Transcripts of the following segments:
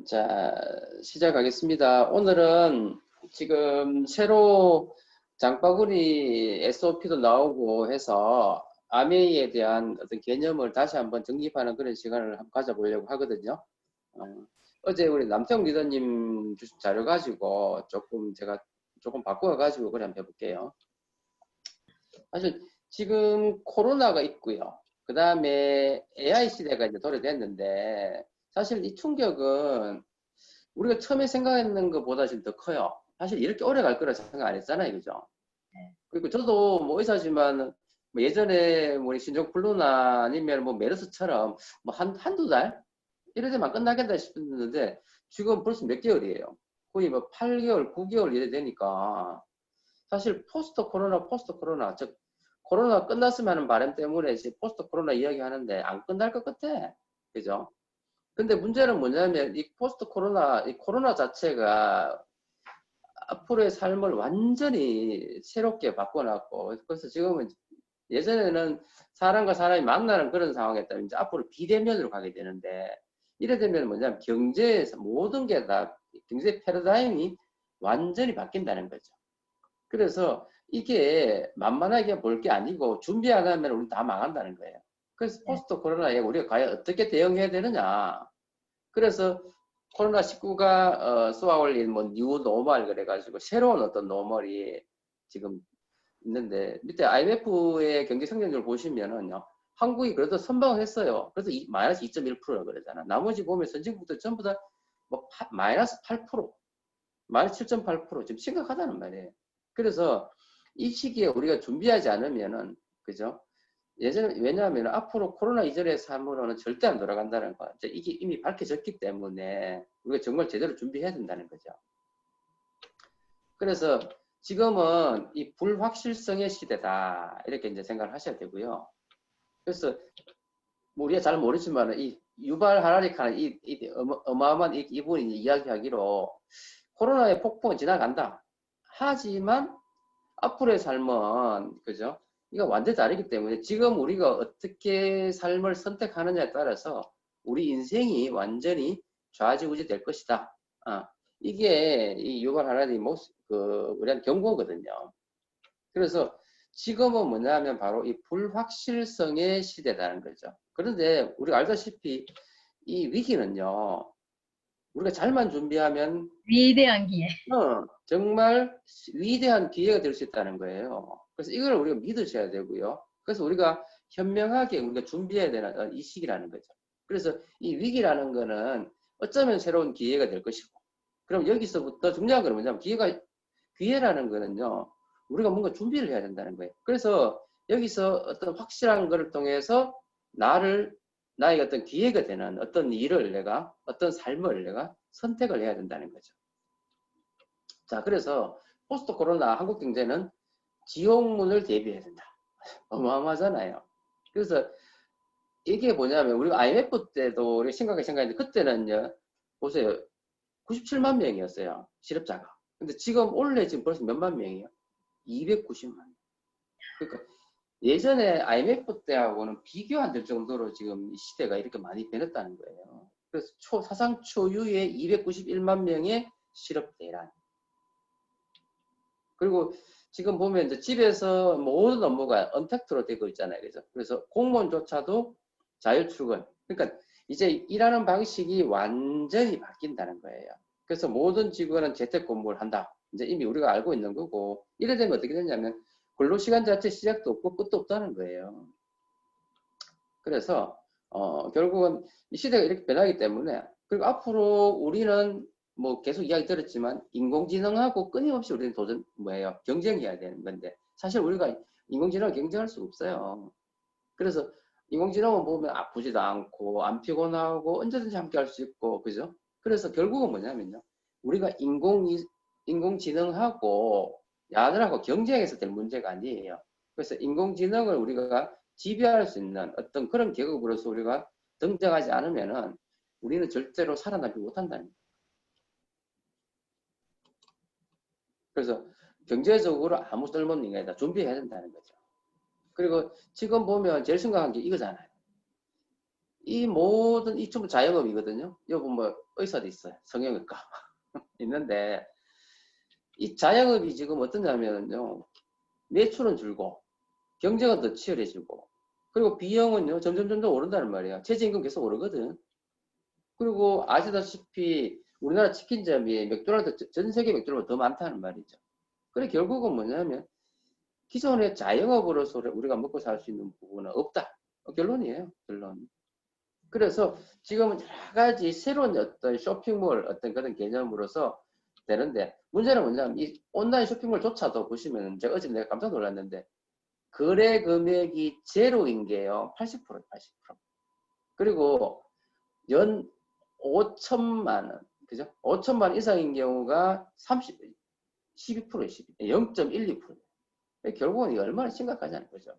자, 시작하겠습니다. 오늘은 지금 새로 장바구니 SOP도 나오고 해서 아메이에 대한 어떤 개념을 다시 한번 정립하는 그런 시간을 한번 가져보려고 하거든요. 어제 우리 남태웅 리더님 주신 자료 가지고 제가 조금 바꿔가지고 그래 한번 해볼게요. 사실 지금 코로나가 있고요. 그 다음에 AI 시대가 이제 도래됐는데 사실 이 충격은 우리가 처음에 생각했는 것보다 지금 더 커요. 사실 이렇게 오래 갈 거라 생각 안 했잖아요. 그죠? 그리고 저도 뭐 의사지만 뭐 예전에 뭐 신종 플루나 아니면 뭐 메르스처럼 뭐 한두 달? 이래 되면 끝나겠다 싶었는데 지금 벌써 몇 개월이에요. 거의 뭐 8개월, 9개월 이래 되니까 사실 포스트 코로나, 즉 코로나 끝났으면 하는 바람 때문에 이제 포스트 코로나 이야기 하는데 안 끝날 것 같아. 그죠? 근데 문제는 뭐냐면 이 포스트 코로나, 이 코로나 자체가 앞으로의 삶을 완전히 새롭게 바꿔놨고, 그래서 지금은 예전에는 사람과 사람이 만나는 그런 상황이었다면 이제 앞으로 비대면으로 가게 되는데, 이래 되면 뭐냐면 경제에서 모든 게 다 경제 패러다임이 완전히 바뀐다는 거죠. 그래서 이게 만만하게 볼 게 아니고 준비 안 하면 우리 다 망한다는 거예요. 그래서 네. 포스트 코로나에 우리가 과연 어떻게 대응해야 되느냐. 그래서 코로나19가 쏘아올린 뭐 뉴 노멀 그래가지고 새로운 어떤 노멀이 지금 있는데 밑에 IMF의 경제 성장률 보시면은요. 한국이 그래도 선방했어요. 그래서 마이너스 2.1%라 그러잖아. 나머지 보면 선진국들 전부 다 뭐 마이너스 8%, 마이너스 7.8% 지금 심각하다는 말이에요. 그래서 이 시기에 우리가 준비하지 않으면은 그죠? 예전에 왜냐하면 앞으로 코로나 이전의 삶으로는 절대 안 돌아간다는 거. 이게 이미 밝혀졌기 때문에 우리가 정말 제대로 준비해야 된다는 거죠. 그래서 지금은 이 불확실성의 시대다 이렇게 이제 생각을 하셔야 되고요. 그래서 뭐 우리가 잘 모르지만 이 유발 하라리카는 어마어마한 이분이 이야기하기로 코로나의 폭풍은 지나간다. 하지만 앞으로의 삶은 그죠? 이거 완전히 다르기 때문에 지금 우리가 어떻게 삶을 선택하느냐에 따라서 우리 인생이 완전히 좌지우지 될 것이다. 이게 이 유발 하라리 우리한테 경고거든요. 그래서 지금은 뭐냐면 바로 이 불확실성의 시대라는 거죠. 그런데 우리가 알다시피 이 위기는요, 우리가 잘만 준비하면 위대한 기회. 정말 위대한 기회가 될 수 있다는 거예요. 그래서 이걸 우리가 믿으셔야 되고요. 그래서 우리가 현명하게 우리가 준비해야 되는 이 시기라는 거죠. 그래서 이 위기라는 거는 어쩌면 새로운 기회가 될 것이고, 그럼 여기서부터 중요한 건 뭐냐면 기회라는 거는요, 우리가 뭔가 준비를 해야 된다는 거예요. 그래서 여기서 어떤 확실한 것을 통해서 나의 어떤 기회가 되는 어떤 일을 어떤 삶을 내가 선택을 해야 된다는 거죠. 자, 그래서 포스트 코로나 한국 경제는 지옥문을 대비해야 된다. 어마어마하잖아요. 그래서 이게 뭐냐면 우리가 IMF 때도 우리 심각하게 생각했는데 그때는요, 보세요. 97만 명이었어요. 실업자가. 근데 지금 올해 지금 벌써 몇만 명이에요? 290만 명. 그러니까 예전에 IMF 때하고는 비교 안 될 정도로 지금 이 시대가 이렇게 많이 변했다는 거예요. 그래서 사상 초유의 291만 명의 실업 대란. 그리고 지금 보면 이제 집에서 모든 업무가 언택트로 되고 있잖아요. 그래서 공무원조차도 자율 출근. 그러니까 이제 일하는 방식이 완전히 바뀐다는 거예요. 그래서 모든 직원은 재택근무를 한다. 이제 이미 우리가 알고 있는 거고, 이래 되면 어떻게 되냐면 근로시간 자체 시작도 없고 끝도 없다는 거예요. 그래서 결국은 이 시대가 이렇게 변하기 때문에, 그리고 앞으로 우리는 뭐 계속 이야기 들었지만 인공지능하고 끊임없이 우리는 경쟁해야 되는 건데, 사실 우리가 인공지능을 경쟁할 수가 없어요. 그래서 인공지능은 보면 아프지도 않고 안 피곤하고 언제든지 함께 할 수 있고, 그죠? 그래서 결국은 뭐냐면요, 우리가 인공지능하고 야들하고 경쟁해서 될 문제가 아니에요. 그래서 인공지능을 우리가 지배할 수 있는 어떤 그런 계급으로서 우리가 등장하지 않으면은 우리는 절대로 살아남지 못한다는 거예요. 그래서 경제적으로 아무 쓸모없는 인간이다. 준비해야 된다는 거죠. 그리고 지금 보면 제일 심각한 게 이거잖아요. 이 모든 이 전부 자영업이거든요. 여기 뭐 의사도 있어요. 성형외과 있는데 이 자영업이 지금 어떠냐면요. 매출은 줄고 경쟁은 더 치열해지고 그리고 비용은요 점점 오른다는 말이에요. 최저임금 계속 오르거든. 그리고 아시다시피 우리나라 치킨점이 맥도날드 전 세계 맥도날드 더 많다는 말이죠. 그래 결국은 뭐냐면 기존의 자영업으로서 우리가 먹고 살 수 있는 부분은 없다. 결론이에요. 결론. 그래서 지금은 여러 가지 새로운 어떤 쇼핑몰 어떤 그런 개념으로서 되는데 문제는 뭐냐면 이 온라인 쇼핑몰조차도 보시면 제가 어제 내가 깜짝 놀랐는데 거래 금액이 제로인 게요. 80%예요. 80%. 그리고 연 5천만 원. 그죠? 5천만 원 이상인 경우가 12%예요. 0.12%. 결국은 이게 얼마나 심각하냐는 거죠.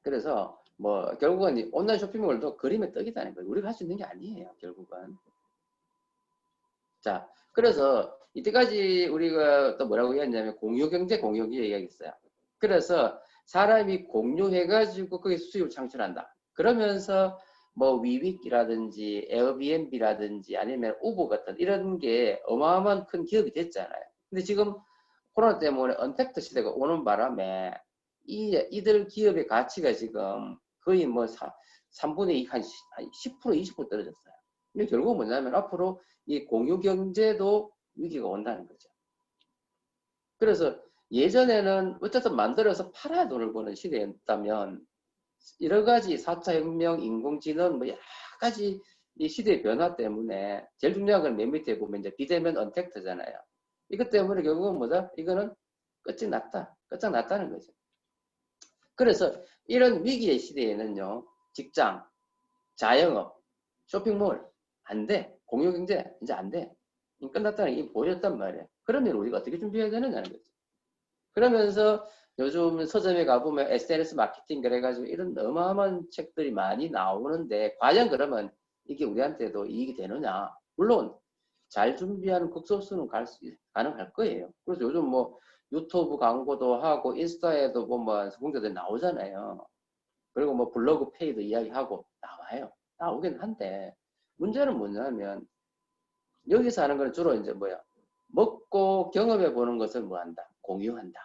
그래서 뭐 결국은 온라인 쇼핑몰도 그림의 떡이다는 거예요. 우리가 할 수 있는 게 아니에요. 결국은. 자, 그래서 이때까지 우리가 또 뭐라고 얘기했냐면 공유경제, 공유경제 얘기하겠어요. 그래서 사람이 공유해가지고 거기서 수입을 창출한다. 그러면서 뭐 위윅이라든지 에어비앤비라든지 아니면 우버 같은 이런 게 어마어마한 큰 기업이 됐잖아요. 근데 지금 코로나 때문에 언택트 시대가 오는 바람에 이들 기업의 가치가 지금 거의 뭐 3분의 2, 한 10%, 20% 떨어졌어요. 근데 결국 뭐냐면 앞으로 이 공유 경제도 위기가 온다는 거죠. 그래서 예전에는 어쨌든 만들어서 팔아야 돈을 버는 시대였다면 여러 가지 4차 혁명, 인공지능 뭐 여러 가지 이 시대의 변화 때문에 제일 중요한 건 맨 밑에 보면 이제 비대면 언택트잖아요. 이것 때문에 결국은 뭐다? 이거는 끝이 났다. 끝장났다는 거죠. 그래서 이런 위기의 시대에는요. 직장, 자영업, 쇼핑몰 안 돼. 공유경제 이제 안 돼. 끝났다는 게 보였단 말이에요. 그러면 우리가 어떻게 준비해야 되느냐는 거죠. 그러면서 요즘 서점에 가보면 SNS 마케팅 그래가지고 이런 어마어마한 책들이 많이 나오는데 과연 그러면 이게 우리한테도 이익이 되느냐? 물론 잘 준비하는 극소수는 가능할 거예요. 그래서 요즘 뭐 유튜브 광고도 하고 인스타에도 보면 공자들 나오잖아요. 그리고 뭐 블로그 페이도 이야기하고 나와요. 나오긴 한데 문제는 뭐냐면 여기서 하는 건 주로 이제 뭐야? 먹고 경험해 보는 것을 뭐 한다? 공유한다.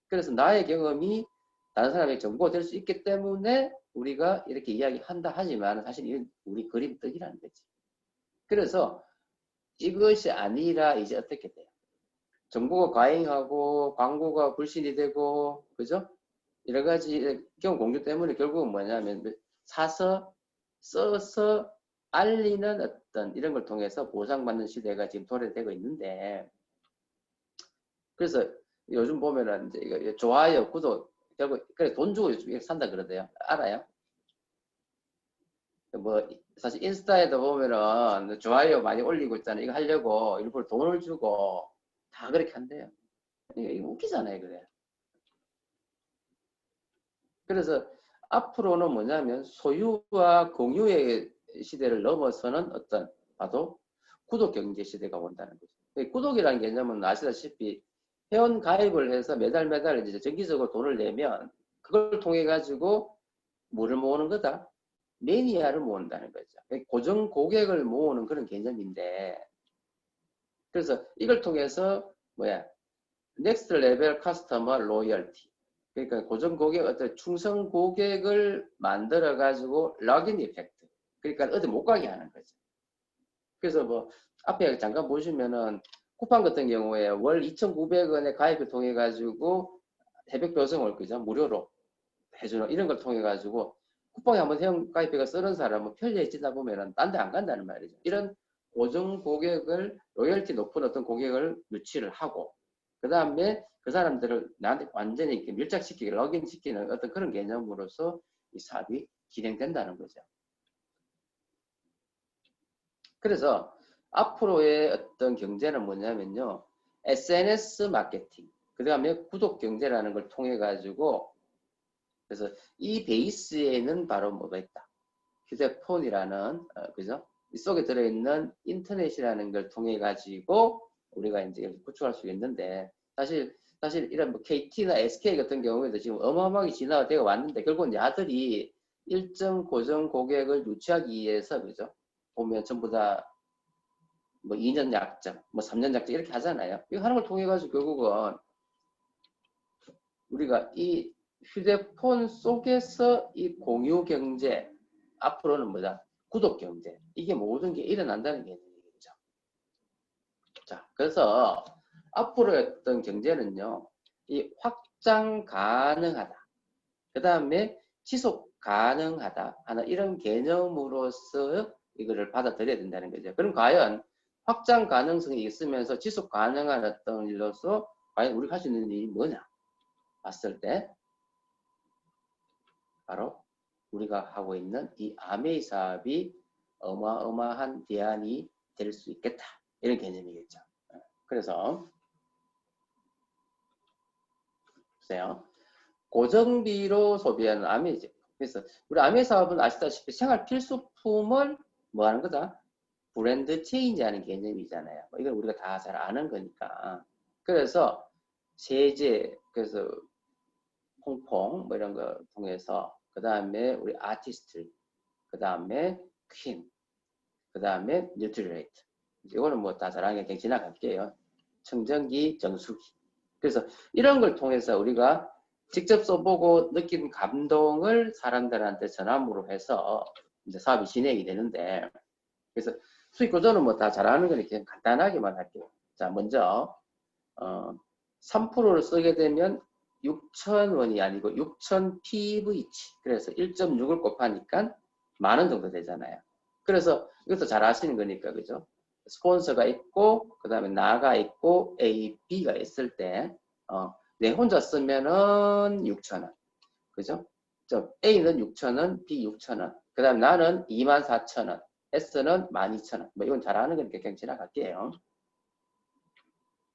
그래서 나의 경험이 다른 사람의 정보가 될 수 있기 때문에 우리가 이렇게 이야기한다 하지만 사실 이건 우리 그림떡이라는 거지. 그래서 이것이 아니라 이제 어떻게 돼요? 정보가 과잉하고 광고가 불신이 되고 그죠? 여러 가지 경험 공유 때문에 결국은 뭐냐면 사서 써서 알리는 어떤 이런 걸 통해서 보상받는 시대가 지금 도래되고 있는데 그래서 요즘 보면은 이제 이거 좋아요, 구독 결국 그래 돈 주고 산다 그러대요. 알아요? 뭐 사실 인스타에도 보면은 좋아요 많이 올리고 있잖아요. 이거 하려고 일부러 돈을 주고 다 그렇게 한대요. 이거 웃기잖아요, 그래. 그래서 앞으로는 뭐냐면 소유와 공유의 시대를 넘어서는 어떤 봐도 구독 경제 시대가 온다는 거죠. 구독이라는 개념은 아시다시피 회원 가입을 해서 매달 이제 정기적으로 돈을 내면 그걸 통해 가지고 뭐를 모으는 거다? 매니아를 모은다는 거죠. 고정 고객을 모으는 그런 개념인데 그래서 이걸 통해서 뭐야? 넥스트 레벨 커스터머 로열티 그러니까 고정 고객 어떤 충성 고객을 만들어 가지고 럭인 이펙트 그러니까 어디 못 가게 하는 거죠. 그래서 뭐 앞에 잠깐 보시면은 쿠팡 같은 경우에 월 2,900원에 가입을 통해 가지고 새벽 배송을 그죠 무료로 해주는 이런 걸 통해 가지고 쿠팡에 한번 회원 가입비가 쓰는 사람은 편리해지다 보면은 딴 데 안 간다는 말이죠. 이런 고정 고객을 로열티 높은 어떤 고객을 유치를 하고 그 다음에 그 사람들을 나한테 완전히 이렇게 밀착시키게 럭인시키는 어떤 그런 개념으로서 이 사업이 진행된다는 거죠. 그래서 앞으로의 어떤 경제는 뭐냐면요. SNS 마케팅, 그 다음에 구독 경제라는 걸 통해 가지고 그래서 이 베이스에는 바로 뭐가 있다. 휴대폰이라는 그죠? 이 속에 들어있는 인터넷이라는 걸 통해 가지고 우리가 이제 구축할 수 있는데 사실 사실 이런 뭐 KT나 SK 같은 경우에도 지금 어마어마하게 진화가 되어 왔는데 결국은 야들이 일정 고정 고객을 유치하기 위해서 그죠? 보면 전부 다 뭐 2년 약정, 뭐 3년 약정 이렇게 하잖아요. 이거 하는 걸 통해 가지고 결국은 우리가 이 휴대폰 속에서 이 공유 경제 앞으로는 뭐다? 구독 경제 이게 모든 게 일어난다는 개념이죠. 자, 그래서 앞으로의 어떤 경제는요, 이 확장 가능하다. 그 다음에 지속 가능하다 하는 이런 개념으로서 이거를 받아들여야 된다는 거죠. 그럼 과연 확장 가능성이 있으면서 지속 가능한 어떤 일로서 과연 우리가 할 수 있는 일이 뭐냐 봤을 때 바로 우리가 하고 있는 이 아메이 사업이 어마어마한 대안이 될 수 있겠다 이런 개념이겠죠. 그래서 보세요. 고정비로 소비하는 아메이 제품. 그래서 우리 아메이 사업은 아시다시피 생활 필수품을 뭐 하는 거다? 브랜드 체인지하는 개념이잖아요. 이건 우리가 다 잘 아는 거니까. 그래서 세제, 그래서 퐁퐁 뭐 이런 거 통해서 그 다음에 우리 아티스트, 그 다음에 퀸, 그 다음에 뉴트리레이트. 이거는 뭐 다 잘 아는 게 그냥 지나갈게요. 청정기, 정수기. 그래서 이런 걸 통해서 우리가 직접 써보고 느낀 감동을 사람들한테 전함으로 해서 이제 사업이 진행이 되는데, 그래서 수익 구조는 뭐 다 잘 아는 거니까 간단하게만 할게요. 자, 먼저 3%를 쓰게 되면 6,000원이 아니고 6,000 PV치. 그래서 1.6을 곱하니까 10,000원 정도 되잖아요. 그래서 이것도 잘 아시는 거니까, 그죠? 스폰서가 있고, 그 다음에 나가 있고, A, B가 있을 때, 내 혼자 쓰면은 6,000원. 그죠? A는 6,000원, B 6,000원. 그 다음에 나는 24,000원. S는 12,000원. 뭐 이건 잘 아는 거니까 그냥 지나갈게요.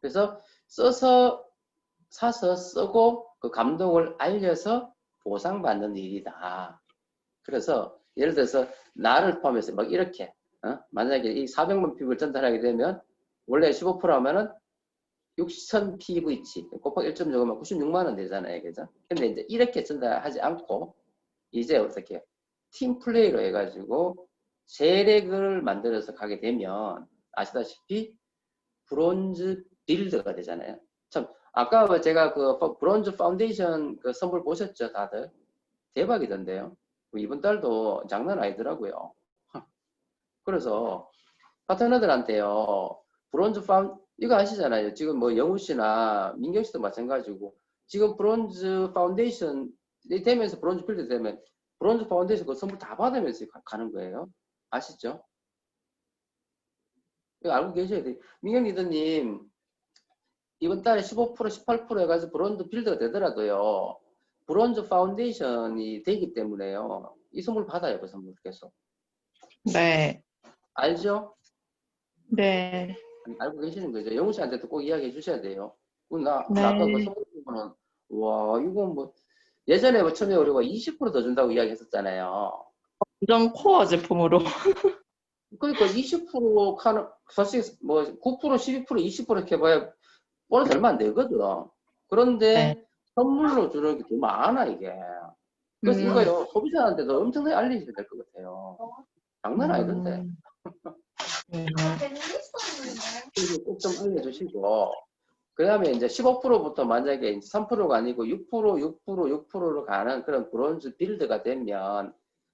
그래서 사서 쓰고 그 감동을 알려서 보상받는 일이다. 그래서 예를 들어서 나를 포함해서 막 이렇게 만약에 이 400만 PV를 전달하게 되면 원래 15% 하면은 6,000 PV치 곱하기 1.0면 96만 원 되잖아요. 그죠? 근데 이제 이렇게 전달하지 않고 이제 어떻게 팀 플레이로 해가지고 세력을 만들어서 가게 되면 아시다시피 브론즈 빌드가 되잖아요. 참 아까 제가 그 브론즈 파운데이션 그 선물 보셨죠, 다들? 대박이던데요. 이번 달도 장난 아니더라고요. 그래서 파트너들한테요, 브론즈 파운 이거 아시잖아요. 지금 뭐 영우 씨나 민경 씨도 마찬가지고 지금 브론즈 파운데이션 되면서 브론즈 빌드 되면 브론즈 파운데이션 그 선물 다 받으면서 가는 거예요. 아시죠? 이거 알고 계셔야 돼요. 민경 리더님 이번 달에 15% 18% 해가지고 브론즈 빌드가 되더라도요. 브론즈 파운데이션이 되기 때문에요. 이 선물 받아요. 그 선물 계속. 네. 알죠? 네. 알고 계시는 거죠. 영우 씨한테도 꼭 이야기해 주셔야 돼요. 나 네. 아까 그 선물 준 거는 와 이건 뭐 예전에 뭐 처음에 우리가 20%더 준다고 이야기했었잖아요. 완전 코어 제품으로. 그러니까 20% 카는 사실 뭐 9%, 12%, 20% 이렇게 봐야 보너스 얼마 안 되거든. 그런데 네. 선물로 주는 게 더 많아 이게. 그래서 이거요 소비자한테도 엄청나게 알리셔야 될 것 같아요. 장난 아니던데. 그래서 꼭 좀 알려주시고 그 다음에 이제 15%부터 만약에 3%가 아니고 6%, 6%, 6%로 가는 그런 브론즈 빌드가 되면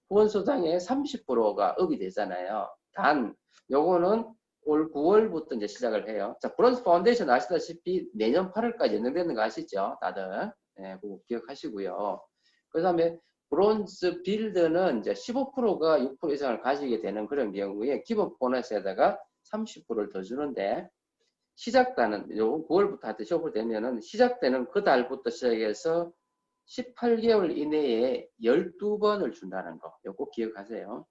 후원소장의 30%가 업이 되잖아요. 단 요거는 올 9월부터 이제 시작을 해요. 자, 브론즈 파운데이션 아시다시피 내년 8월까지 연장되는 거 아시죠? 다들. 네, 그거 기억하시고요. 그 다음에 브론즈 빌드는 이제 15%가 6% 이상을 가지게 되는 그런 경우에 기본 보너스에다가 30%를 더 주는데 시작단은 요 9월부터 하여튼 시업을 되면은 시작되는 그 달부터 시작해서 18개월 이내에 12번을 준다는 거. 이거 꼭 기억하세요.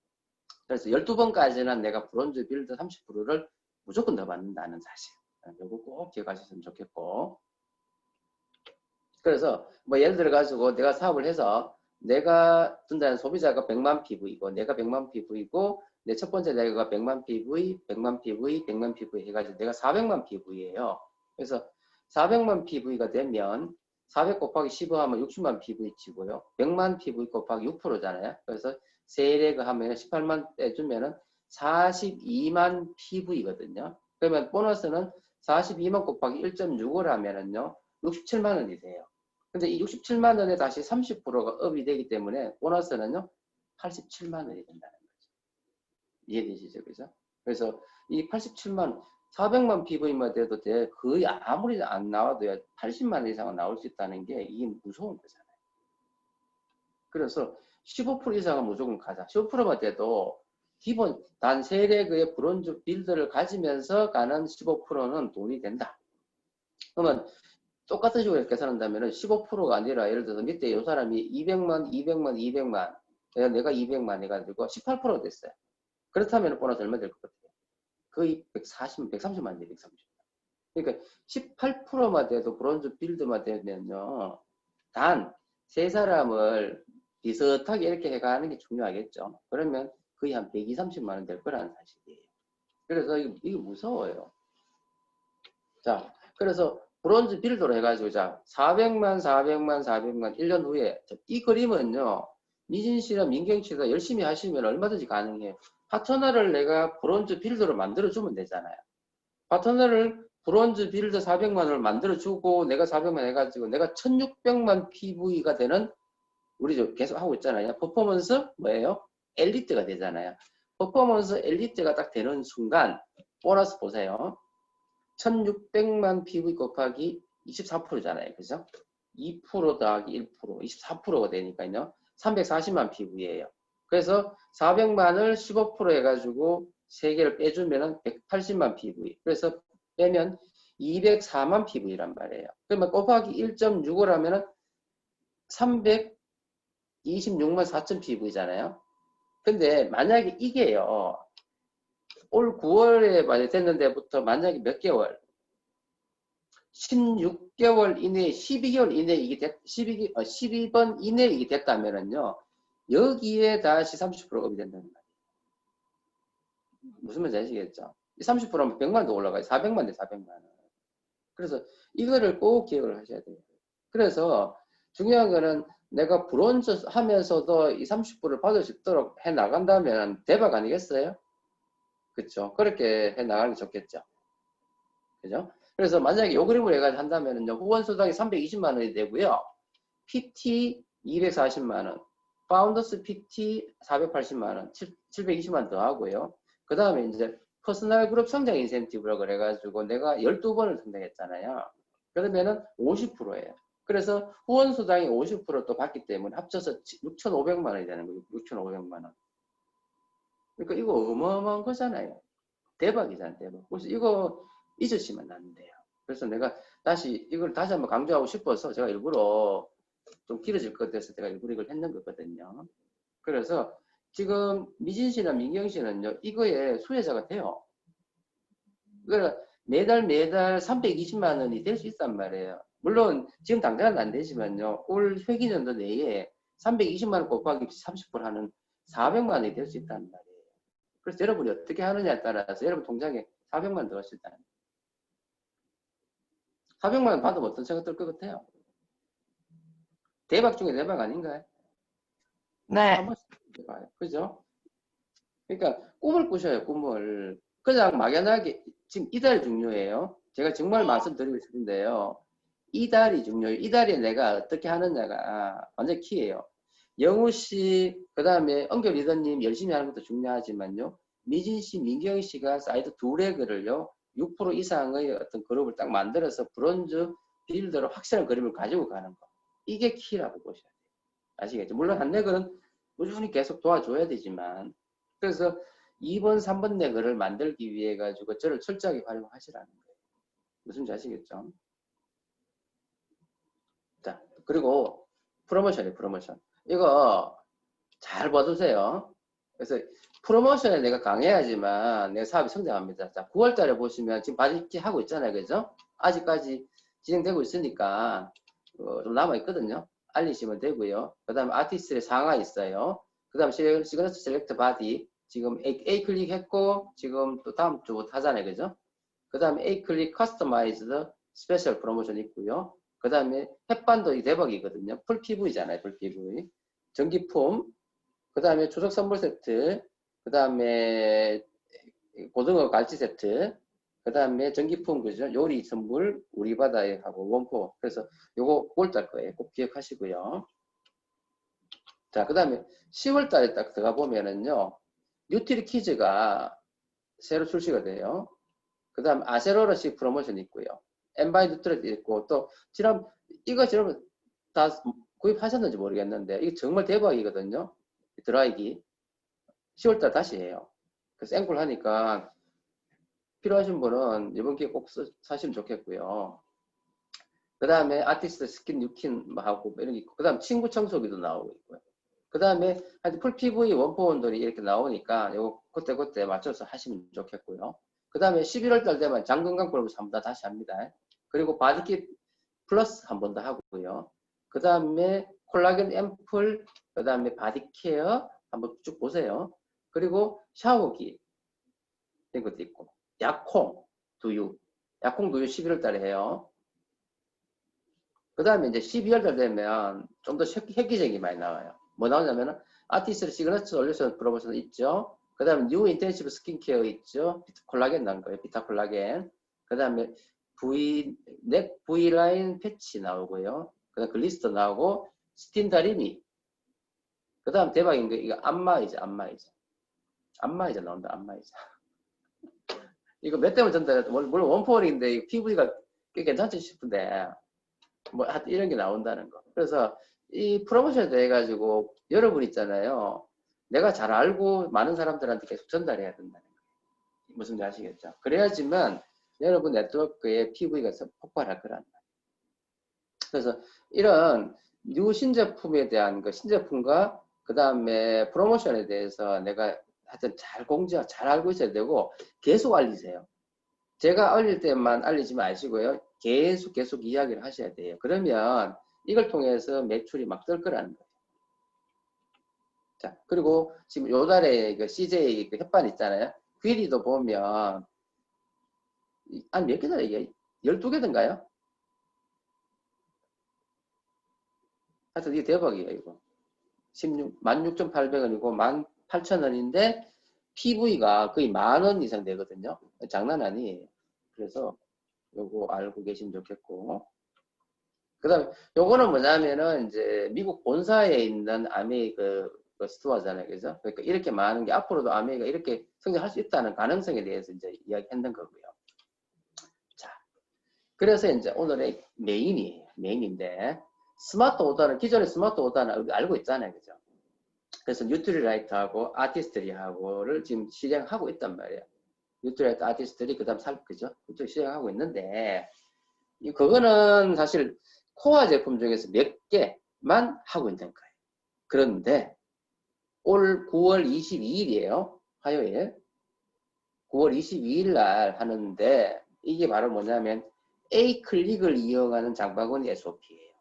그래서 12번까지는 내가 브론즈 빌드 30%를 무조건 더 받는다는 사실. 이거 꼭 기억하셨으면 좋겠고. 그래서 뭐 예를 들어 가지고 내가 사업을 해서 내가 든다는 소비자가 100만 PV고 내가 100만 PV고 내 첫 번째 내가 100만 PV, 100만 PV, 100만 PV 해가지고 내가 400만 PV예요. 그래서 400만 PV가 되면 400 곱하기 15 하면 60만 PV 치고요. 100만 PV 곱하기 6%잖아요. 그래서 세례그 하면 18만 떼주면은 42만 PV거든요. 그러면 보너스는 42만 곱하기 1.65를 하면은요, 67만 원이 돼요. 근데 이 67만 원에 다시 30%가 업이 되기 때문에 보너스는요, 87만 원이 된다는 거죠. 이해되시죠? 그죠? 그래서 이 87만, 400만 PV만 돼도 돼. 거의 아무리 안 나와도 80만 원 이상은 나올 수 있다는 게 이게 무서운 거잖아요. 그래서 15% 이상은 무조건 가자. 15%만 돼도 기본 단 세례그의 브론즈 빌드를 가지면서 가는 15%는 돈이 된다. 그러면 똑같은 식으로 계산한다면 15%가 아니라 예를 들어서 밑에 이 사람이 200만, 200만, 200만 내가 200만 해가지고 18% 됐어요. 그렇다면 보너스 얼마 될 것 같아요? 거의 140, 130만 원, 130만. 그러니까 18%만 돼도 브론즈 빌드만 되면요. 단 세 사람을 비슷하게 이렇게 해가는 게 중요하겠죠. 그러면 거의 한 120, 30만 원 될 거라는 사실이에요. 그래서 이게 무서워요. 자, 그래서 브론즈 빌드로 해가지고 자 400만, 400만, 400만 1년 후에 이 그림은요. 미진 씨나 민경 씨가 열심히 하시면 얼마든지 가능해요. 파트너를 내가 브론즈 빌드로 만들어주면 되잖아요. 파트너를 브론즈 빌드 400만 원을 만들어주고 내가 400만 해가지고 내가 1600만 PV가 되는 우리 계속 하고 있잖아요. 퍼포먼스 뭐예요? 엘리트가 되잖아요. 퍼포먼스 엘리트가 딱 되는 순간 보너스 보세요. 1600만 PV 곱하기 24%잖아요. 그죠? 2% 더하기 1%, 24%가 되니까요. 340만 PV예요. 그래서 400만을 15% 해가지고 3개를 빼주면 180만 PV. 그래서 빼면 204만 PV란 말이에요. 그러면 곱하기 1.65를 하면 326만 4천 PV잖아요. 근데 만약에 이게요. 올 9월에 만약 됐는데부터 만약에 몇 개월? 16개월 이내에 12개월 이내에 이게 12번 이내에 이게 됐다면은요. 여기에 다시 30%가 업이 된다는 말이에요. 무슨 말인지 아시겠죠? 30%면 100만 더 올라가요. 400만 대 400만 원. 그래서 이거를 꼭 기억을 하셔야 돼요. 그래서 중요한 거는 내가 브론즈 하면서도 이 30%를 받을 수 있도록 해 나간다면 대박 아니겠어요? 그렇죠. 그렇게 해 나가는 게 좋겠죠. 그죠? 그래서 만약에 요 그림을 해가지고 한다면은요, 후원 수당이 320만 원이 되고요. PT 240만 원, 파운더스 PT 480만 원, 720만 원 더 하고요. 그 다음에 이제 퍼스널 그룹 성장 인센티브라고 그래가지고 내가 12번을 선택했잖아요. 그러면은 50%예요. 그래서 후원 수당이 50%또 받기 때문에 합쳐서 6,500만 원이 되는 거예요. 6,500만 원. 그러니까 이거 어마어마한 거잖아요. 대박이잖아요, 대박. 그래서 이거 잊으시면 안 돼요. 그래서 내가 다시 이걸 다시 한번 강조하고 싶어서 제가 일부러 좀 길어질 것 같아서 제가 일부러 이걸 했는 거거든요. 그래서 지금 미진 씨나 민경 씨는요, 이거에 수혜자가 돼요. 그러니까 매달 320만 원이 될 수 있단 말이에요. 물론 지금 당장은 안 되지만요, 올 회기년도 내에 320만 원 곱하기 30% 하는 400만 원이 될 수 있단 말이에요. 그래서 여러분이 어떻게 하느냐에 따라서 여러분 통장에 400만 원 들어갈 수 있다는 거예요. 400만 원 받으면 어떤 생각 들 것 같아요? 대박 중에 대박 아닌가요? 네. 한번 해봐요. 그죠? 그러니까 꿈을 꾸셔요, 꿈을. 그냥 막연하게, 지금 이달이 중요해요. 제가 정말 말씀드리고 싶은데요. 이달이 중요해요. 이달에 내가 어떻게 하느냐가 완전 키예요. 영우 씨, 그 다음에 은결 리더님 열심히 하는 것도 중요하지만요. 미진 씨, 민경 씨가 사이드 두 레그를요, 6% 이상의 어떤 그룹을 딱 만들어서 브론즈 빌더로 확실한 그림을 가지고 가는 거. 이게 키라고 보셔야 돼요. 아시겠죠? 물론 한 레그는 꾸준히 계속 도와줘야 되지만, 그래서 2번, 3번 레그를 만들기 위해 가지고 저를 철저하게 활용하시라는 거예요. 무슨 아시겠죠? 자, 그리고 프로모션이에요, 프로모션. 이거 잘 봐두세요. 그래서 프로모션에 내가 강해야지만 내 사업이 성장합니다. 자, 9월 달에 보시면 지금 바짓기 하고 있잖아요. 그죠? 아직까지 진행되고 있으니까 좀 남아있거든요. 알리시면 되고요. 그 다음에 아티스트의 상하 있어요. 그 다음에 시그너처 셀렉트 바디 지금 A 클릭 했고 지금 또 다음 주부터 하잖아요. 그죠? 그 다음에 A 클릭 커스터마이즈드 스페셜 프로모션 있고요. 그 다음에 햇반도 이 대박이거든요. 풀 PV잖아요. 풀 PV. 전기품, 그 다음에 추석 선물 세트, 그 다음에 고등어 갈치 세트, 그 다음에 전기품, 그죠? 요리 선물, 우리 바다에 하고 원포. 그래서 요거 5월달 거예요. 꼭 기억하시고요. 자, 그 다음에 10월 달에 딱 들어가 보면은요, 뉴트리 키즈가 새로 출시가 돼요. 그 다음 아세로라식 프로모션이 있고요. 엠바이 뉴트리 있고, 또, 이거 여러분 다 구입하셨는지 모르겠는데, 이게 정말 대박이거든요. 드라이기. 10월 달 다시 해요. 그래서 앵콜 하니까 필요하신 분은 이번 기회에 꼭 사시면 좋겠고요. 그 다음에 아티스트 스킨 뉴킨 하고 이런 게 있고, 그 다음 친구 청소기도 나오고 있고요. 그 다음에 하여튼 풀 PV 원포원들이 이렇게 나오니까 요거 그때 맞춰서 하시면 좋겠고요. 그 다음에 11월 달 되면 장건강 프로그램 한번 더 다시 합니다. 그리고 바디킷 플러스 한 번 더 하고요. 그 다음에 콜라겐 앰플, 그 다음에 바디케어 한번 쭉 보세요. 그리고 샤워기 이런 것도 있고, 약콩 두유, 약콩 두유 11월 달에 해요. 그 다음에 이제 12월 달 되면 좀 더 획기적인 게 많이 나와요. 뭐 나오냐면은 아티스트 시그너처 솔루션 프로모션 있죠. 그 다음에 뉴 인텐시브 스킨케어 있죠. 콜라겐 나온 거예요. 비타 콜라겐. 그 다음에 넥 V라인 패치 나오고요. 그 다음 글리스터 나오고 스틴 다리미. 그 다음 대박인 게 이거 안마의자 나온다. 안마의자. 이거 몇 대면 전달해. 물론 원포홀인데 PV가 꽤 괜찮지 싶은데 뭐 이런 게 나온다는 거. 그래서 이 프로모션에 대해 가지고 여러분 있잖아요. 내가 잘 알고 많은 사람들한테 계속 전달해야 된다는 거. 무슨 지 아시겠죠? 그래야지만 여러분 네트워크에 PV가 폭발할 거란 말이에요. 그래서 이런 뉴 신제품에 대한 그 신제품과 그 다음에 프로모션에 대해서 내가 하여튼 잘 알고 있어야 되고 계속 알리세요. 제가 알릴 때만 알리지 마시고요. 계속 이야기를 하셔야 돼요. 그러면 이걸 통해서 매출이 막 뜰 거라는 거예요. 자, 그리고 지금 요 달에 그 CJ 그 햇반 있잖아요. 귀리도 보면, 한 몇 개다 이게? 12개든가요? 하여튼 이게 대박이에요, 이거. 16,800원이고 18,000원인데 PV가 거의 10,000원 이상 되거든요. 장난 아니에요. 그래서 요거 알고 계시면 좋겠고. 그 다음에 요거는 뭐냐면은 이제 미국 본사에 있는 아메이 그 스토어잖아요. 그죠? 그러니까 이렇게 많은 게 앞으로도 아메이가 이렇게 성장할 수 있다는 가능성에 대해서 이제 이야기했는 거고요. 자, 그래서 이제 오늘의 메인이에요. 메인인데 스마트 오더는 기존의 스마트 오더는 알고 있잖아요. 그죠? 그래서 뉴트리라이트하고 아티스트리하고를 지금 실행하고 있단 말이에요. 뉴트리라이트 아티스트리 그다음 그죠? 그쪽 실행하고 있는데 그거는 사실 코어 제품 중에서 몇 개만 하고 있는 거예요. 그런데 올 9월 22일이에요. 화요일. 9월 22일 날 하는데 이게 바로 뭐냐면 A 클릭을 이용하는 장바구니 SOP예요.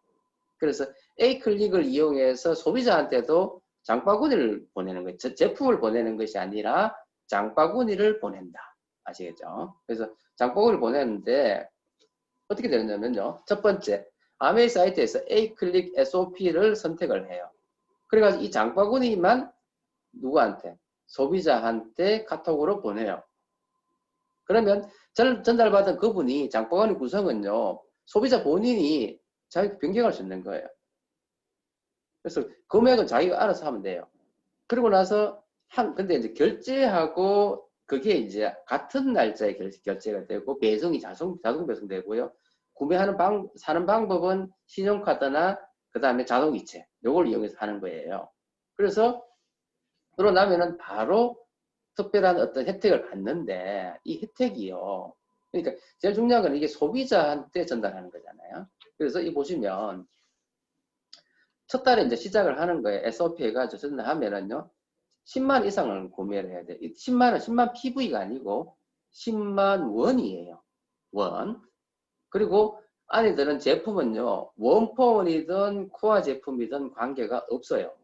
그래서 A 클릭을 이용해서 소비자한테도 장바구니를 보내는 거예요. 제품을 보내는 것이 아니라 장바구니를 보낸다. 아시겠죠? 그래서 장바구니를 보내는데 어떻게 되느냐면요. 첫 번째, 아메이 사이트에서 A 클릭 SOP를 선택을 해요. 그래가지고 이 장바구니만 누구한테? 소비자한테 카톡으로 보내요. 그러면 전달받은 그분이 장바구니 구성은요. 소비자 본인이 자기가 변경할 수 있는 거예요. 그래서 금액은 자기가 알아서 하면 돼요. 그리고 나서 근데 이제 결제하고 그게 이제 같은 날짜에 결제가 되고 배송이 자동 배송되고요. 사는 방법은 신용카드나 그 다음에 자동이체 요걸 이용해서 하는 거예요. 그래서 그러고 나면은 바로 특별한 어떤 혜택을 받는데 이 혜택이요. 그러니까 제일 중요한 건 이게 소비자한테 전달하는 거잖아요. 그래서 이 보시면 첫 달에 이제 시작을 하는 거예요. SOP 해가지고 전달하면은요. 10만 이상을 구매를 해야 돼. 10만 PV가 아니고 10만 원이에요. 원. 그리고 안에 제품은요. 원포원이든 코어 제품이든 관계가 없어요.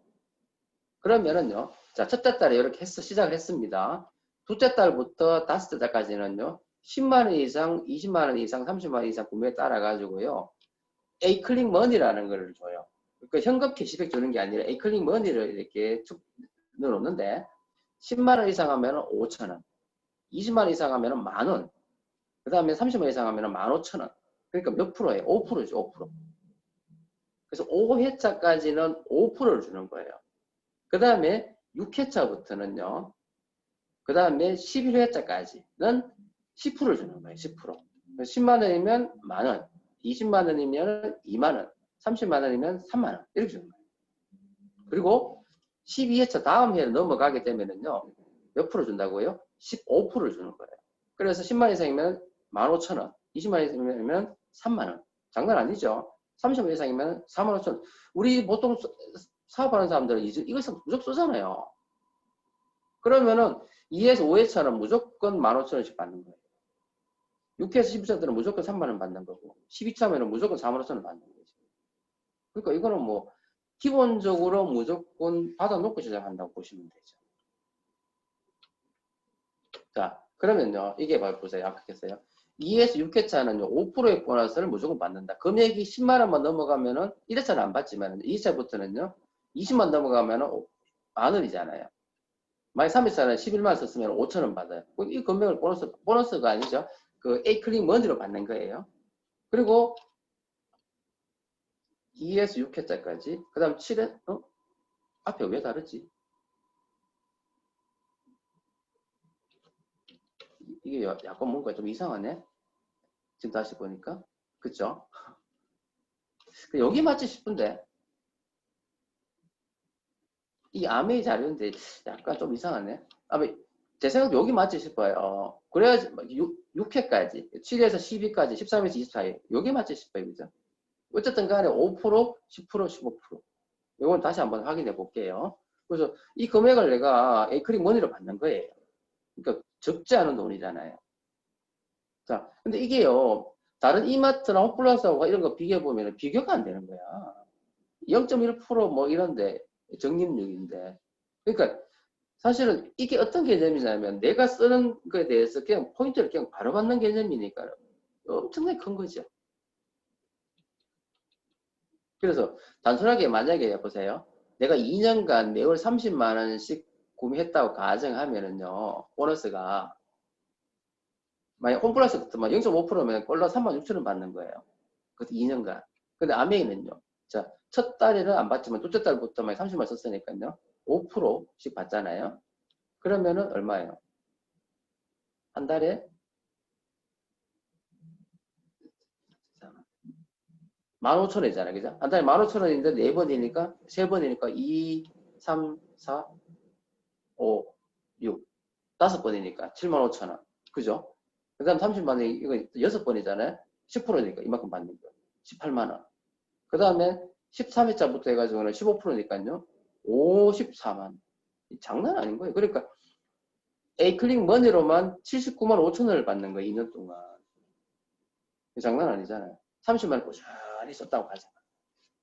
그러면은요. 자, 첫째 달에 이렇게 시작을 했습니다. 둘째 달부터 다섯째 달까지는요. 10만 원 이상, 20만 원 이상, 30만 원 이상 구매에 따라 가지고요. A클릭 머니라는 걸 줘요. 그러니까 현금 캐시백 주는 게 아니라 A클릭 머니를 이렇게 쭉 넣어놓는데 10만 원 이상 하면 5천 원, 20만 원 이상 하면 만 원, 그 다음에 30만 원 이상 하면 15,000원. 그러니까 몇 프로예요? 5%죠, 5%. 그래서 5회차까지는 5%를 주는 거예요. 그 다음에 6회차부터는요. 그 다음에 11회차까지는 10%를 주는 거예요. 10%. 10만 원이면 만 원, 20만 원이면 2만 원, 30만 원이면 3만 원 이렇게 주는 거예요. 그리고 12회차 다음 해로 넘어가게 되면은요. 몇 프로 준다고요? 15%를 주는 거예요. 그래서 10만 원 이상이면 15,000원, 20만 원 이상이면 3만 원. 장난 아니죠? 30만 원 이상이면 4만 5천 원. 우리 보통 사업하는 사람들은 이것을 무조건 쓰잖아요. 그러면은 2에서 5회차는 무조건 15,000원씩 받는 거예요. 6회에서 12차들은 무조건 3만 원 받는 거고 12차면은 무조건 4만 5천 원 받는 거죠. 그러니까 이거는 뭐 기본적으로 무조건 받아놓고 시작한다고 보시면 되죠. 자, 그러면요. 이게 보세요. 아까 했어요. 2에서 6회차는요. 5%의 보너스를 무조건 받는다. 금액이 10만 원만 넘어가면은 1회차는 안 받지만 2회차부터는요. 20만 넘어가면은 만 원이잖아요. 만약 3회차는 11만 원 썼으면 5천 원 받아요. 이 금액을 보너스가 아니죠. 그 A클릭 머니로 받는 거예요. 그리고 2에서 6회차까지. 그 다음 7회, 앞에 왜 다르지? 이게 약간 뭔가 좀 이상하네? 지금 다시 보니까. 그쵸? 여기 맞지 싶은데. 이 아메이 자료인데 약간 좀 이상하네. 제 생각에 여기 맞지 싶어요. 그래야지 6회까지, 7에서 12까지, 13에서 24회. 여기 맞지 싶어요. 그죠? 어쨌든 간에 5%, 10%, 15%. 이건 다시 한번 확인해 볼게요. 그래서 이 금액을 내가 에이크릭 머니로 받는 거예요. 그러니까 적지 않은 돈이잖아요. 자, 근데 이게요, 다른 이마트나 홈플러스하고 이런 거 비교해보면 비교가 안 되는 거야. 0.1%뭐 이런데, 적립률인데. 그러니까 사실은 이게 어떤 개념이냐면 내가 쓰는 거에 대해서 그냥 포인트를 그냥 바로 받는 개념이니까 엄청나게 큰 거죠. 그래서 단순하게 만약에 보세요. 내가 2년간 매월 30만 원씩 구매했다고 가정하면은요, 보너스가 만약 홈플러스부터 0.5%면 꼴로 36,000원 받는 거예요. 그것도 2년간. 근데 아메이는요. 자, 첫 달에는 안 받지만 둘째 달부터 만약 30만 썼으니까요. 5%씩 받잖아요. 그러면은 얼마예요? 한 달에 15,000원이잖아요. 그죠? 한 달에 15,000원인데 4번이니까, 3번이니까 2, 3, 4, 5, 6. 5번이니까 75,000원. 그죠? 그 다음 30만 원, 이거 6번이잖아요. 10%니까 이만큼 받는 거예요. 18만 원. 그 다음에 13회차부터 해가지고는 15%니까요. 54만 원. 장난 아닌 거예요. 그러니까 A클릭 머니로만 79만 5천 원을 받는 거예요. 2년 동안. 장난 아니잖아요. 30만 원 꾸준히 썼다고 하잖아.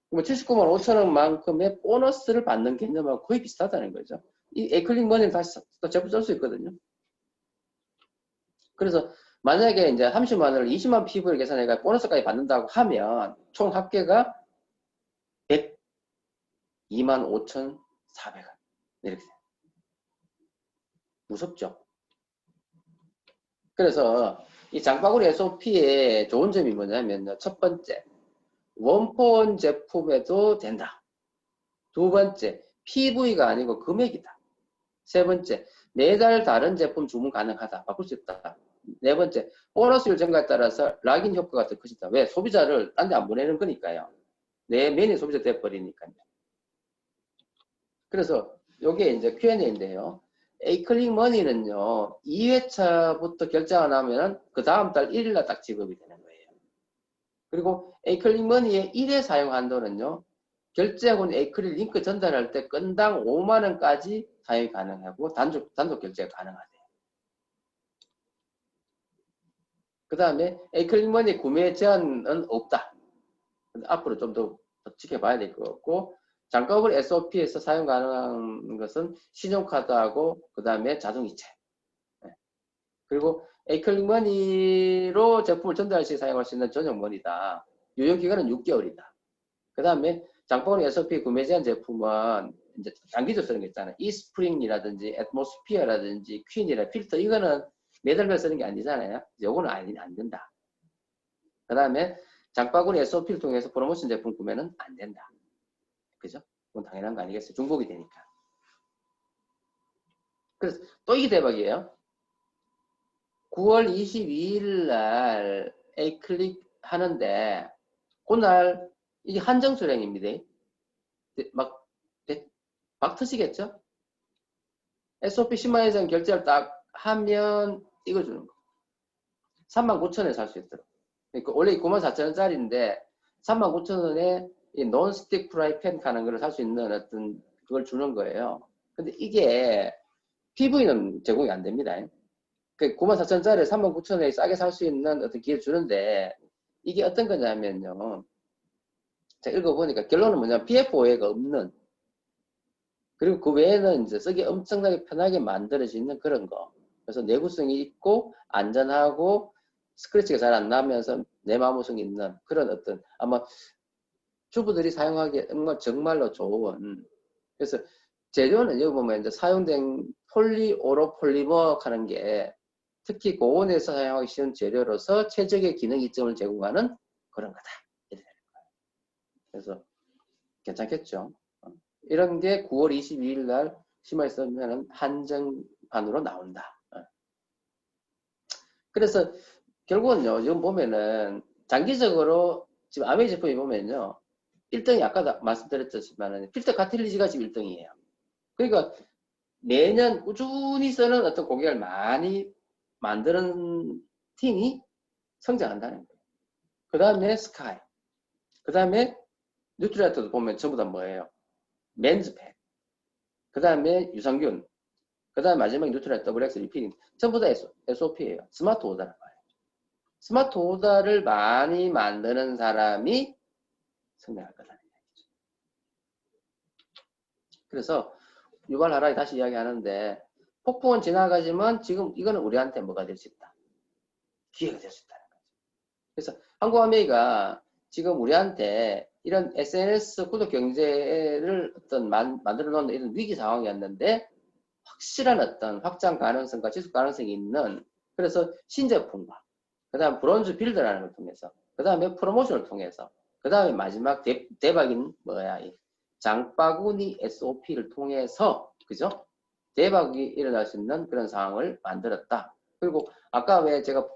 그러면 79만 5천 원만큼의 보너스를 받는 개념하고 거의 비슷하다는 거죠. 이 A클릭 머니는 다시 또 제품 쓸 수 있거든요. 그래서 만약에 이제 30만 원을 20만 PV를 계산해가 보너스까지 받는다고 하면 총 합계가 102만 5,400원. 이렇게 돼요. 무섭죠? 그래서 이 장바구니 SOP의 좋은 점이 뭐냐면 첫 번째, 원폰 제품에도 된다. 두 번째, PV가 아니고 금액이다. 세 번째, 매달 다른 제품 주문 가능하다. 바꿀 수 있다. 네 번째, 보너스율 증가에 따라서 락인 효과가 더 크시다. 왜? 소비자를 딴 데 안 보내는 거니까요. 내 메인이 소비자 돼버리니까요. 그래서 이게 이제 Q&A인데요. A클릭 머니는요, 2회차부터 결제가 나면 그 다음 달 1일날 딱 지급이 되는 거예요. 그리고 A클릭 머니의 1회 사용 한도는요, 결제하고는 A클릭 링크 전달할 때 건당 5만원까지 사용이 가능하고 단독 결제가 가능하대요. 그 다음에 A클릭 머니 구매 제한은 없다. 앞으로 좀 더 지켜봐야 될 것 같고, 장바구니 SOP에서 사용 가능한 것은 신용카드하고 그 다음에 자동이체. 그리고 에이클릭 머니로 제품을 전달 시 사용할 수 있는 전용 머니다. 유효기간은 6개월이다. 그 다음에 장바구니 SOP 구매 제한 제품은 이제 장기적으로 쓰는 게 있잖아요. 이스프링이라든지 애트모스피어라든지 퀸이라 필터 이거는 매달며 쓰는 게 아니잖아요. 요거는 안 된다. 그 다음에 장바구니 SOP를 통해서 프로모션 제품 구매는 안 된다. 그죠? 그건 당연한 거 아니겠어요? 중복이 되니까. 그래서 또 이게 대박이에요. 9월 22일 날 A클릭 하는데 그날 이게 한정 수량입니다. 막 터지겠죠? SOP 10만 이상 결제를 딱 하면 이거 주는 거. 39,000원에 살 수 있도록. 그러니까 원래 94,000원짜리인데 39,000원에 이 논스틱 프라이팬 하는 걸 살 수 있는 어떤 그걸 주는 거예요. 근데 이게 PV는 제공이 안 됩니다. 그 94,000원짜리 39,000원에 싸게 살 수 있는 어떤 기회를 주는데 이게 어떤 거냐면요. 제가 읽어보니까 결론은 뭐냐면 PF 오해가 없는 그리고 그 외에는 이제 쓰기 엄청나게 편하게 만들어지는 그런 거. 그래서 내구성이 있고 안전하고 스크래치가 잘 안 나면서 내마모성이 있는 그런 어떤 아마 주부들이 사용하기에 정말로 좋은 그래서 재료는 여기 보면 이제 사용된 폴리오로폴리머 하는 게 특히 고온에서 사용하기 쉬운 재료로서 최적의 기능 이점을 제공하는 그런 거다. 그래서 괜찮겠죠. 이런 게 9월 22일 날 심화에 쓰면 한정판으로 나온다. 그래서 결국은요, 지금 보면은 장기적으로 지금 아메이 제품이 보면요, 1등이 아까 말씀드렸지만 필터 카틸리지가 지금 1등이에요. 그러니까 매년 꾸준히 쓰는 어떤 고객을 많이 만드는 팀이 성장한다는 거예요. 그 다음에 스카이, 그 다음에 뉴트리아트도 보면 전부 다 뭐예요? 맨즈팩, 그 다음에 유산균, 그 다음에 마지막에 뉴트리아 WX 리필링 전부 다 SOP예요. 스마트 오더란 말이에요. 스마트 오더를 많이 만드는 사람이 성장할 거다는 얘기죠. 그래서 유발 하락이 다시 이야기하는데 폭풍은 지나가지만 지금 이거는 우리한테 뭐가 될 수 있다. 기회가 될 수 있다는 거죠. 그래서 한국아메이가 지금 우리한테 이런 SNS 구독 경제를 어떤 만들어 놓는 이런 위기 상황이었는데 확실한 어떤 확장 가능성과 지속 가능성이 있는 그래서 신제품과 그 다음 브론즈 빌드라는 걸 통해서 그 다음에 프로모션을 통해서 그 다음에 마지막 대박인 뭐야 이 장바구니 SOP를 통해서 그죠? 대박이 일어날 수 있는 그런 상황을 만들었다. 그리고 아까 왜 제가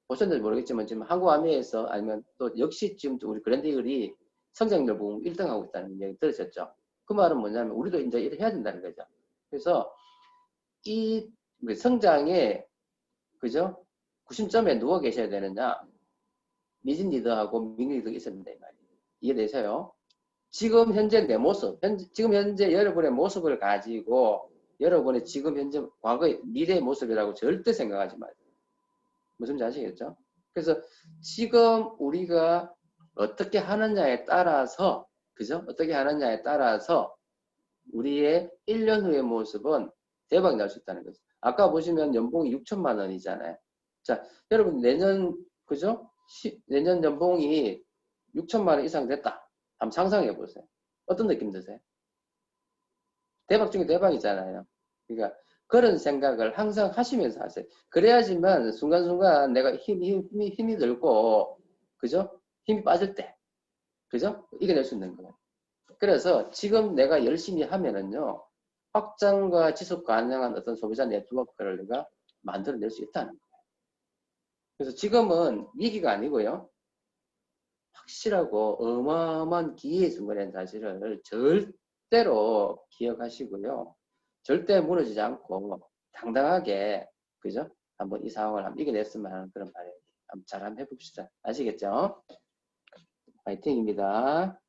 보셨는지 모르겠지만 지금 한국아미에서 아니면 또 역시 지금 우리 그랜디글이 성장률 보면 1등하고 있다는 얘기 들으셨죠? 그 말은 뭐냐면 우리도 이제 이렇게 해야 된다는 거죠. 그래서 이 성장에 그죠? 구심점에 누워 계셔야 되느냐? 미진 리더하고 민 리더가 있어야 된다 이 말이에요. 이해되세요? 지금 현재 내 모습, 지금 현재 여러분의 모습을 가지고 여러분의 지금 현재 과거의 미래의 모습이라고 절대 생각하지 마세요. 무슨지 아시겠죠? 그래서 지금 우리가 어떻게 하느냐에 따라서 그죠? 어떻게 하느냐에 따라서 우리의 1년 후의 모습은 대박이 날 수 있다는 거죠. 아까 보시면 연봉이 6천만 원이잖아요. 자, 여러분 내년 그죠? 내년 연봉이 6천만 원 이상 됐다. 한번 상상해 보세요. 어떤 느낌 드세요? 대박 중에 대박이잖아요. 그러니까 그런 생각을 항상 하시면서 하세요. 그래야지만 순간순간 내가 힘이 들고 그죠? 힘이 빠질 때 그죠? 이겨낼 수 있는 거예요. 그래서 지금 내가 열심히 하면은요, 확장과 지속 가능한 어떤 소비자 네트워크를 내가 만들어낼 수 있다는 거예요. 그래서 지금은 위기가 아니고요, 확실하고 어마어마한 기회의 순간이라는 사실을 절대로 기억하시고요, 절대 무너지지 않고 당당하게, 그죠? 한번 이 상황을 한번 이겨냈으면 하는 그런 바람이 잘 한번 해봅시다. 아시겠죠? 파이팅입니다.